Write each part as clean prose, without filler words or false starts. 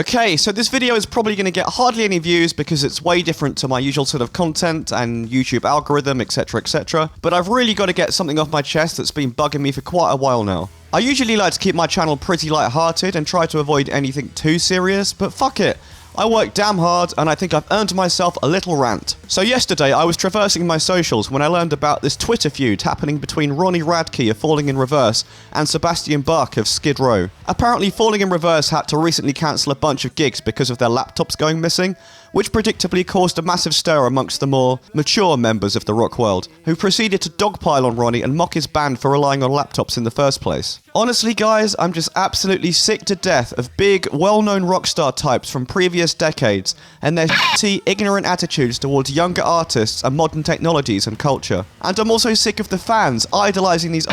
Okay, so this video is probably going to get hardly any views because it's way different to my usual sort of content and YouTube algorithm, etc, etc. But I've really got to get something off my chest that's been bugging me for quite a while now. I usually like to keep my channel pretty light-hearted and try to avoid anything too serious, but fuck it. I work damn hard and I think I've earned myself a little rant. So yesterday I was traversing my socials when I learned about this Twitter feud happening between Ronnie Radke of Falling in Reverse and Sebastian Bach of Skid Row. Apparently Falling in Reverse had to recently cancel a bunch of gigs because of their laptops going missing, which predictably caused a massive stir amongst the more mature members of the rock world, who proceeded to dogpile on Ronnie and mock his band for relying on laptops in the first place. Honestly guys, I'm just absolutely sick to death of big, well-known rock star types from previous decades and their shitty, ignorant attitudes towards younger artists and modern technologies and culture. And I'm also sick of the fans idolising these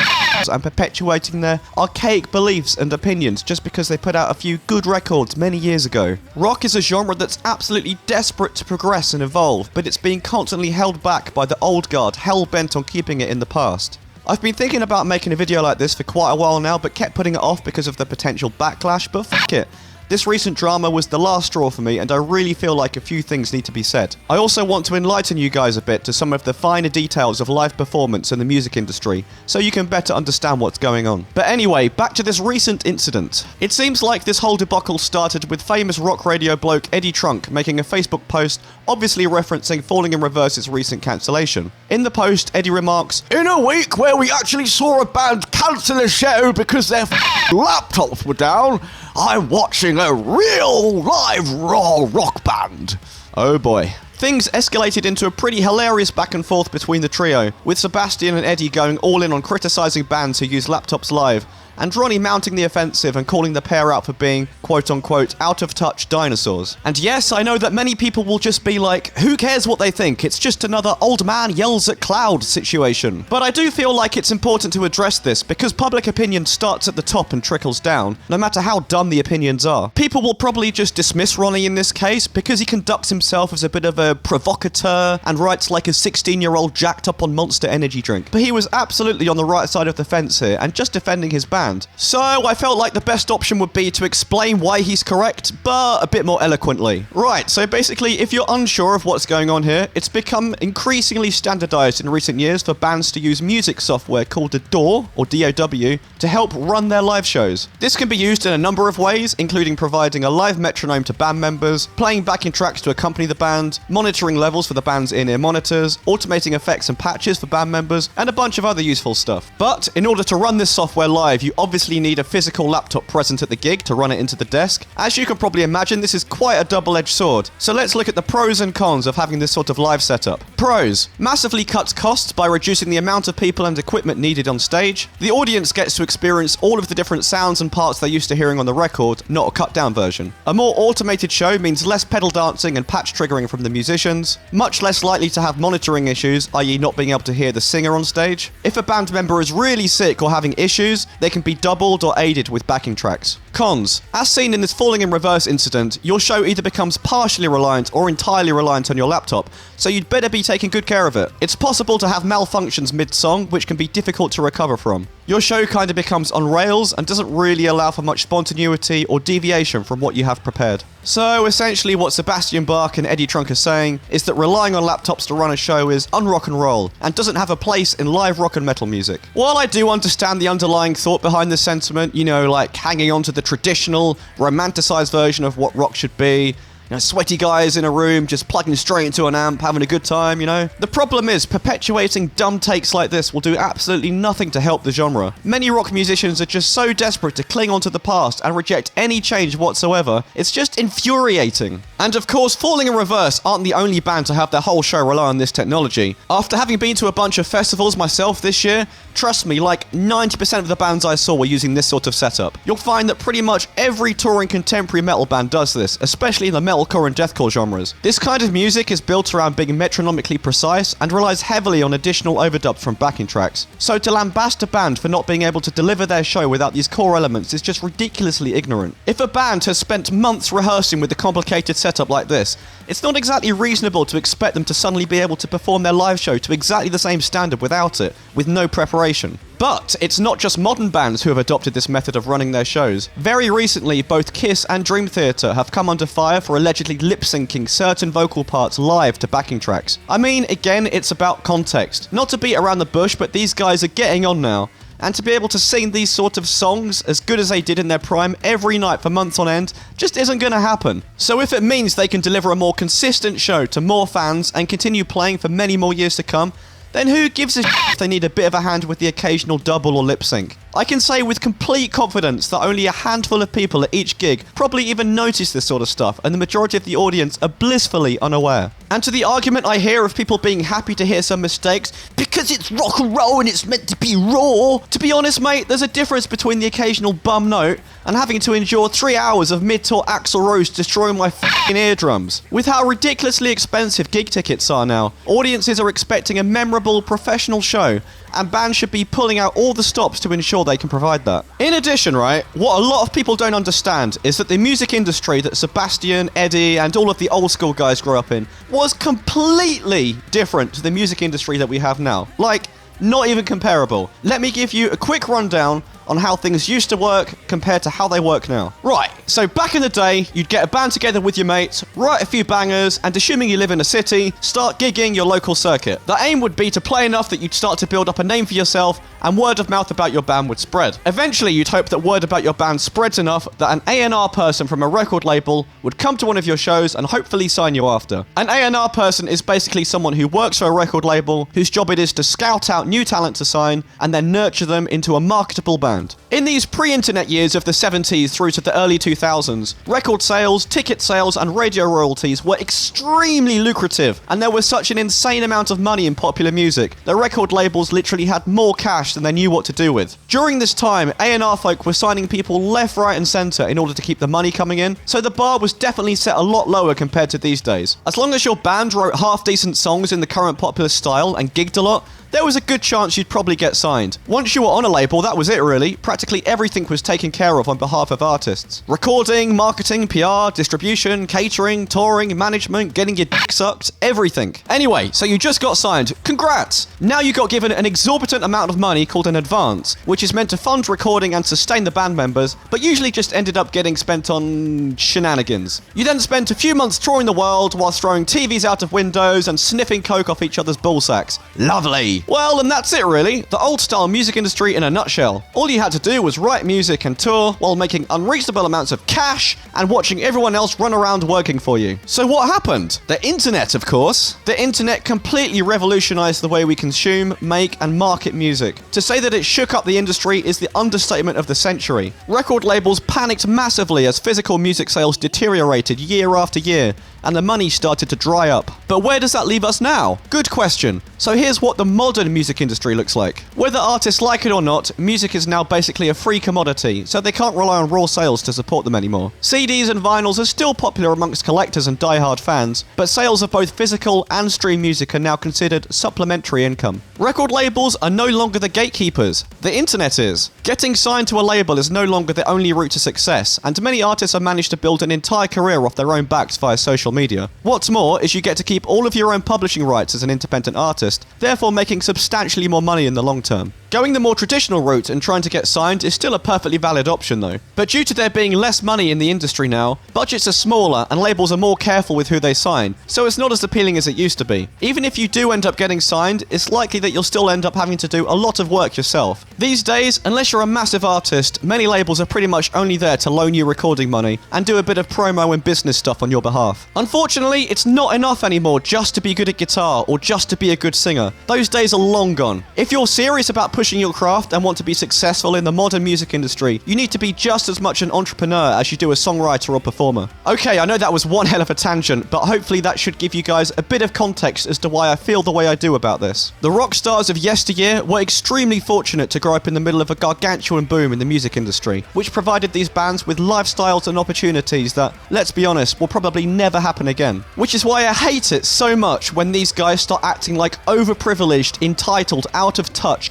and perpetuating their archaic beliefs and opinions just because they put out a few good records many years ago. Rock is a genre that's absolutely desperate to progress and evolve, but it's being constantly held back by the old guard hell-bent on keeping it in the past. I've been thinking about making a video like this for quite a while now, but kept putting it off because of the potential backlash, but fuck it. This recent drama was the last straw for me, and I really feel like a few things need to be said. I also want to enlighten you guys a bit to some of the finer details of live performance in the music industry, so you can better understand what's going on. But anyway, back to this recent incident. It seems like this whole debacle started with famous rock radio bloke Eddie Trunk making a Facebook post obviously referencing Falling in Reverse's recent cancellation. In the post, Eddie remarks, "In a week where we actually saw a band cancel a show because their laptops were down, I'm watching a real live raw rock band." Oh boy. Things escalated into a pretty hilarious back and forth between the trio, with Sebastian and Eddie going all in on criticising bands who use laptops live, and Ronnie mounting the offensive and calling the pair out for being, quote-unquote, out-of-touch dinosaurs. And yes, I know that many people will just be like, who cares what they think, it's just another old man yells at cloud situation. But I do feel like it's important to address this, because public opinion starts at the top and trickles down, no matter how dumb the opinions are. People will probably just dismiss Ronnie in this case, because he conducts himself as a bit of a provocateur, and writes like a 16-year-old jacked up on Monster Energy drink. But he was absolutely on the right side of the fence here, and just defending his band. So I felt like the best option would be to explain why he's correct, but a bit more eloquently. Right, so basically, if you're unsure of what's going on here, it's become increasingly standardized in recent years for bands to use music software called a DAW, or DAW, to help run their live shows. This can be used in a number of ways, including providing a live metronome to band members, playing backing tracks to accompany the band, monitoring levels for the band's in-ear monitors, automating effects and patches for band members, and a bunch of other useful stuff. But in order to run this software live, you obviously need a physical laptop present at the gig to run it into the desk. As you can probably imagine, this is quite a double-edged sword. So let's look at the pros and cons of having this sort of live setup. Pros: massively cuts costs by reducing the amount of people and equipment needed on stage. The audience gets to experience all of the different sounds and parts they're used to hearing on the record, not a cut-down version. A more automated show means less pedal dancing and patch triggering from the musicians, much less likely to have monitoring issues, i.e. not being able to hear the singer on stage. If a band member is really sick or having issues, they can be doubled or aided with backing tracks. Cons: as seen in this Falling in Reverse incident, your show either becomes partially reliant or entirely reliant on your laptop, so you'd better be taking good care of it. It's possible to have malfunctions mid-song, which can be difficult to recover from. Your show kind of becomes on rails and doesn't really allow for much spontaneity or deviation from what you have prepared. So essentially what Sebastian Bach and Eddie Trunk are saying is that relying on laptops to run a show is un-rock and roll and doesn't have a place in live rock and metal music. While I do understand the underlying thought behind this sentiment, you know, like hanging on to the traditional, romanticized version of what rock should be, you know, sweaty guys in a room just plugging straight into an amp, having a good time, you know. The problem is, perpetuating dumb takes like this will do absolutely nothing to help the genre. Many rock musicians are just so desperate to cling onto the past and reject any change whatsoever, it's just infuriating. And of course, Falling in Reverse aren't the only band to have their whole show rely on this technology. After having been to a bunch of festivals myself this year, trust me, like 90% of the bands I saw were using this sort of setup. You'll find that pretty much every touring contemporary metal band does this, especially in the metalcore and deathcore genres. This kind of music is built around being metronomically precise and relies heavily on additional overdubs from backing tracks. So to lambast a band for not being able to deliver their show without these core elements is just ridiculously ignorant. If a band has spent months rehearsing with a complicated setup like this, it's not exactly reasonable to expect them to suddenly be able to perform their live show to exactly the same standard without it, with no preparation. But it's not just modern bands who have adopted this method of running their shows. Very recently, both Kiss and Dream Theater have come under fire for allegedly lip-syncing certain vocal parts live to backing tracks. I mean, again, it's about context. Not to beat around the bush, but these guys are getting on now. And to be able to sing these sort of songs as good as they did in their prime every night for months on end just isn't going to happen. So if it means they can deliver a more consistent show to more fans and continue playing for many more years to come, then who gives a shit if they need a bit of a hand with the occasional double or lip sync? I can say with complete confidence that only a handful of people at each gig probably even notice this sort of stuff, and the majority of the audience are blissfully unaware. And to the argument I hear of people being happy to hear some mistakes because it's rock and roll and it's meant to be raw, to be honest, mate, there's a difference between the occasional bum note and having to endure 3 hours of mid-tour Axl Rose destroying my f***ing eardrums. With how ridiculously expensive gig tickets are now, audiences are expecting a memorable, professional show, and bands should be pulling out all the stops to ensure they can provide that. In addition, right, what a lot of people don't understand is that the music industry that Sebastian, Eddie, and all of the old school guys grew up in was completely different to the music industry that we have now. Like, not even comparable. Let me give you a quick rundown on how things used to work compared to how they work now. Right, so back in the day, you'd get a band together with your mates, write a few bangers, and assuming you live in a city, start gigging your local circuit. The aim would be to play enough that you'd start to build up a name for yourself, and word of mouth about your band would spread. Eventually, you'd hope that word about your band spreads enough that an A&R person from a record label would come to one of your shows and hopefully sign you after. An A&R person is basically someone who works for a record label, whose job it is to scout out new talent to sign, and then nurture them into a marketable band. In these pre-internet years of the 70s through to the early 2000s, record sales, ticket sales, and radio royalties were extremely lucrative, and there was such an insane amount of money in popular music that record labels literally had more cash than they knew what to do with. During this time, A&R folk were signing people left, right, and centre in order to keep the money coming in, so the bar was definitely set a lot lower compared to these days. As long as your band wrote half-decent songs in the current popular style and gigged a lot, there was a good chance you'd probably get signed. Once you were on a label, that was it really. Practically everything was taken care of on behalf of artists. Recording, marketing, PR, distribution, catering, touring, management, getting your dick sucked, everything. Anyway, so you just got signed. Congrats! Now you got given an exorbitant amount of money called an advance, which is meant to fund recording and sustain the band members, but usually just ended up getting spent on shenanigans. You then spent a few months touring the world whilst throwing TVs out of windows and sniffing coke off each other's ballsacks. Lovely! Well, and that's it really. The old-style music industry in a nutshell. All you had to do was write music and tour while making unreasonable amounts of cash and watching everyone else run around working for you. So what happened? The internet, of course. The internet completely revolutionized the way we consume, make, and market music. To say that it shook up the industry is the understatement of the century. Record labels panicked massively as physical music sales deteriorated year after year, and the money started to dry up. But where does that leave us now? Good question. So here's what the modern music industry looks like. Whether artists like it or not, music is now basically a free commodity, so they can't rely on raw sales to support them anymore. CDs and vinyls are still popular amongst collectors and die-hard fans, but sales of both physical and stream music are now considered supplementary income. Record labels are no longer the gatekeepers. The internet is. Getting signed to a label is no longer the only route to success, and many artists have managed to build an entire career off their own backs via social media. What's more is you get to keep all of your own publishing rights as an independent artist, therefore making substantially more money in the long term. Going the more traditional route and trying to get signed is still a perfectly valid option though. But due to there being less money in the industry now, budgets are smaller and labels are more careful with who they sign, so it's not as appealing as it used to be. Even if you do end up getting signed, it's likely that you'll still end up having to do a lot of work yourself. These days, unless you're a massive artist, many labels are pretty much only there to loan you recording money and do a bit of promo and business stuff on your behalf. Unfortunately, it's not enough anymore just to be good at guitar or just to be a good singer. Those days are long gone. If you're serious about pushing your craft and want to be successful in the modern music industry, you need to be just as much an entrepreneur as you do a songwriter or performer. Okay, I know that was one hell of a tangent, but hopefully that should give you guys a bit of context as to why I feel the way I do about this. The rock stars of yesteryear were extremely fortunate to grow up in the middle of a gargantuan boom in the music industry, which provided these bands with lifestyles and opportunities that, let's be honest, will probably never happen again. Which is why I hate it so much when these guys start acting like overprivileged, entitled, out of touch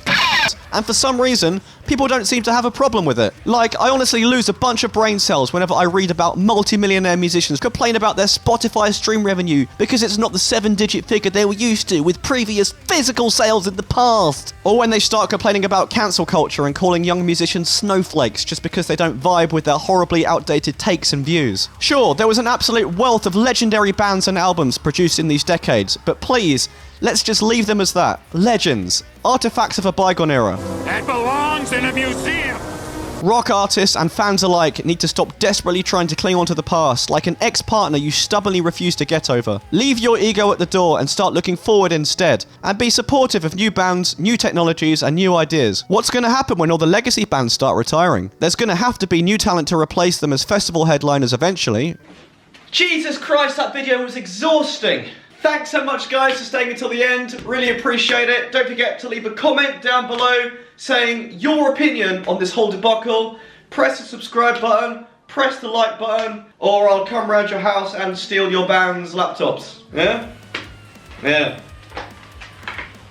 And for some reason, people don't seem to have a problem with it. Like, I honestly lose a bunch of brain cells whenever I read about multi-millionaire musicians complain about their Spotify stream revenue because it's not the 7-digit figure they were used to with previous physical sales in the past. Or when they start complaining about cancel culture and calling young musicians snowflakes just because they don't vibe with their horribly outdated takes and views. Sure, there was an absolute wealth of legendary bands and albums produced in these decades, but please, let's just leave them as that. Legends. Artifacts of a bygone era. That belongs in a museum! Rock artists and fans alike need to stop desperately trying to cling on to the past, like an ex-partner you stubbornly refuse to get over. Leave your ego at the door and start looking forward instead, and be supportive of new bands, new technologies, and new ideas. What's going to happen when all the legacy bands start retiring? There's going to have to be new talent to replace them as festival headliners eventually. Jesus Christ, that video was exhausting! Thanks so much guys for staying until the end, really appreciate it. Don't forget to leave a comment down below saying your opinion on this whole debacle. Press the subscribe button, press the like button, or I'll come round your house and steal your band's laptops. Yeah? Yeah.